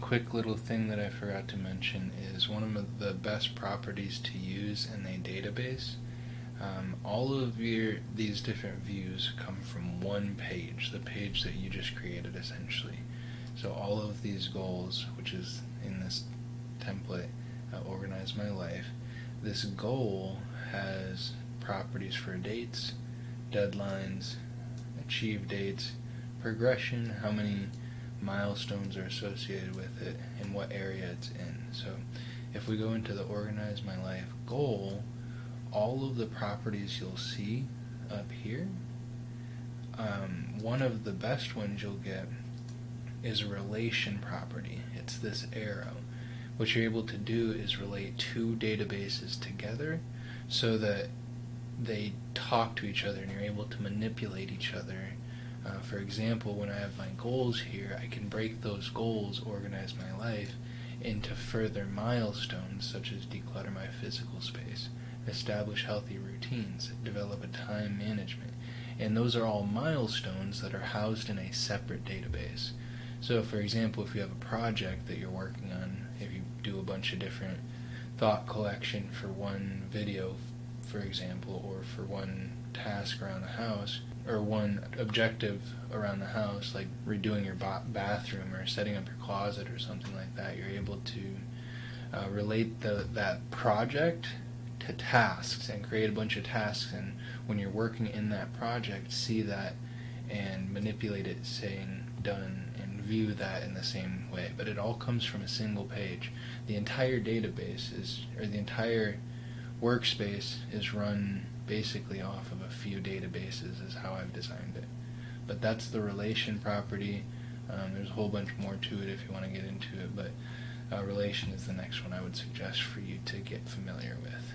quick little thing that I forgot to mention is one of the best properties to use in a database. All of these different views come from one page, the page that you just created essentially. So all of these goals, which is in this template, Organize My Life, this goal has properties for dates, deadlines, achieve dates, progression, how many milestones are associated with it, and what area it's in. So if we go into the Organize My Life goal, all of the properties you'll see up here, one of the best ones you'll get is a relation property. It's this arrow. What you're able to do is relate two databases together so that they talk to each other and you're able to manipulate each other. For example, when I have my goals here, I can break those goals, Organize My Life, into further milestones such as declutter my physical space, establish healthy routines, develop a time management. And those are all milestones that are housed in a separate database. So for example, if you have a project that you're working on, if you do a bunch of different thought collection for one video, for example, or for one task around the house, or one objective around the house, like redoing your bathroom or setting up your closet or something like that, you're able to relate that project to tasks and create a bunch of tasks, and when you're working in that project, see that and manipulate it saying done and view that in the same way. But it all comes from a single page. The entire database or the entire workspace is run basically off of a few databases is how I've designed it. But that's the relation property. There's a whole bunch more to it if you want to get into it, but relation is the next one I would suggest for you to get familiar with.